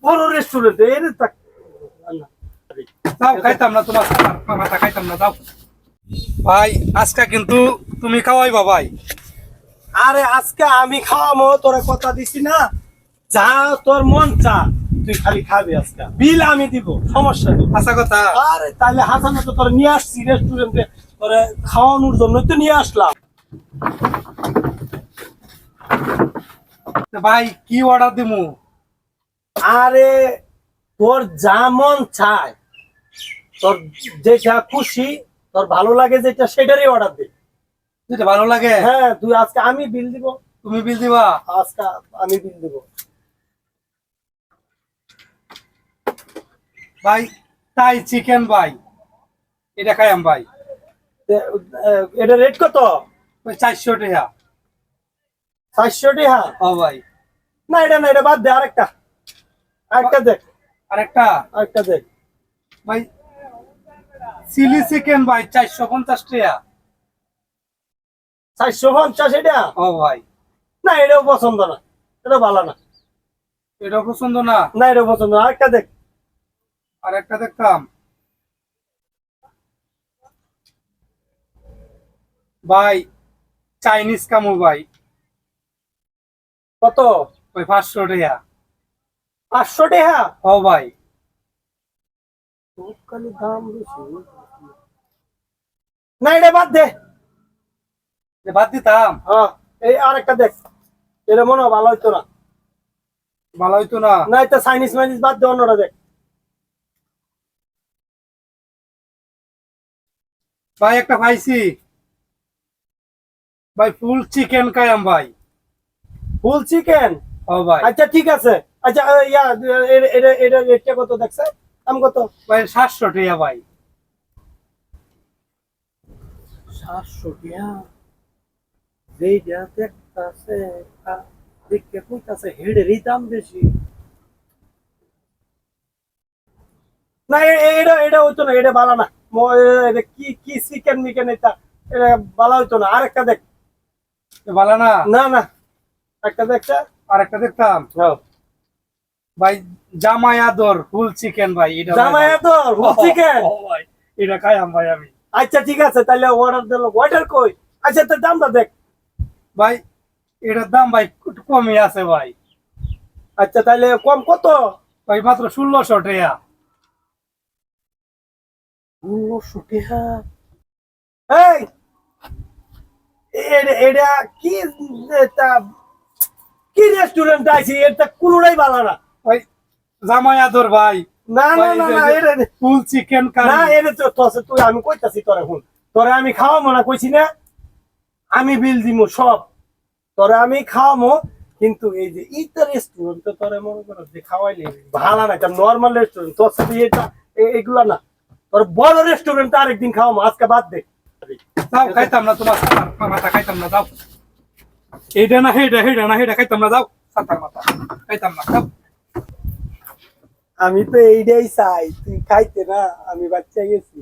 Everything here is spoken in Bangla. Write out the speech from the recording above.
বড় রেস্টুরেন্ট এর যাও খাইতাম না তোমার মাথা খাইতাম না যাও ভাই আজকে কিন্তু তুমি খাওয়াইবা ভাই। আরে আজকে আমি খাওয়াবো, তোরে কথা দিছি না, যা তোর মন চা তুই খালি খাবি, আজকে বিল আমি দিব, সমস্যা নেই। আশা কথা। আরে তাহলে হাসানে তো তোরে নিয়ে আসছি রেস্টুরেন্টে, তোরে খাওয়ানোর জন্যই তো নিয়ে আসলাম। ভাই কি অর্ডার দিমু? আরে তোর যা মন চায়, তোর যেটা খুশি, তোর ভালো লাগে যেটা সেটারই অর্ডার দে। যেটা ভালো লাগে। হ্যাঁ তুই আজকে আমি বিল দিব। তুমি বিল দিবা? আজকে আমি বিল দিব ভাই। তাই চিকেন ভাই, এটা খাইয়াম ভাই। এটা রেট কত? ওই 400 টাকা। 400 টাকা? ও ভাই না এটা না, এটা বাদ দে, আরেকটা আরেকটা দেখ, আরেকটা। আরেকটা দেখ ভাই চিলি চিকেন ভাই 450 টাকা। 450 এটা? ও ভাই না এটাও পছন্দ না, এটা ভালো না। এটা পছন্দ না? না এটা পছন্দ না, আরেকটা দেখ। আরেকটা দেখতাম ভাই, চাইনিজ কামু ভাই। কত? ওই 500 টাকা। 500 টাকা? ও ভাই খালি দাম বেশি। না এটা বাদ দে। বাদ দিতাম। হ্যাঁ এই আরেকটা দেখ, এটা মনে হয় ভালো হইতো না। ভালো হইতো না? না এটা চাইনিজ মাইনিজ বাদ দে, অন্যটা দেখ। ভাই একটা খাইছি ভাই, ফুল চিকেন খাইয়াম ভাই। ফুল চিকেন? ও ভাই। আচ্ছা ঠিক আছে। আচ্ছা ইয়া এটা এটা রেটটা কত দেখছে? দাম কত? ভাই 700 টাকা ভাই। 700 টাকা? যেইটা দেখতাছে দেখতে কইতাছে হেডেরই দাম বেশি। না এটা এটা হইতো না, এটা ভালো না। এটা কি কি চিকেন মিকেন, এটা ভালো হইতো না। আরেকটা দেখ। ভালো না? না না একটা দেখছে। আরেকটা দেখতাম ভাই, জামাই আদর ফুল চিকেন ভাই। এটা জামাই তো ফুল চিকেন? ও ভাই এটা খাইয়াম ভাই আমি। আচ্ছা ঠিক আছে, তাহলে অর্ডার দিল। অর্ডার কই? আচ্ছা তোর দামটা দেখ। ভাই এটার দাম ভাই একটু কমই আছে ভাই। আচ্ছা তাহলে কম কত? ভাই মাত্র 1600 টাকা। 1600 টাকা? এই এটা কি, এটা কি রেস্টুরেন্ট আছে? এটা কোনোটাই ভালো না। ভাই জামাই আদর ভাই। না না না না এটা ফুল চিকেন না, কারি। এটা তো তুই, আমি কইতাছি তোরে, এখন তোরে আমি খাওয়াবো না কইছি না, আমি বিল দিমু সব, তোরে আমি খাওয়াবো। কিন্তু এই যে ইটা রেস্টুরেন্ট, তো তোরে মনে করো যে খাওয়াইলে ভালো না, এটা নর্মাল রেস্টুরেন্ট, তোর সাথে এটা এগুলা না। তোর বড় রেস্টুরেন্ট আরেকদিন খাওয়াবো, আজকে বাদ দে। যাও খাইতাম না তোমার সাতার মাথা খাইতাম না যাও। এইটা না হেডা, হেডা না হেডা খাইতাম না যাও। সাতার মাথা খাইতাম না যাও। আমি তো এইটাই চাই, তুই খাইতে না, আমি বাচ্চা গেছি।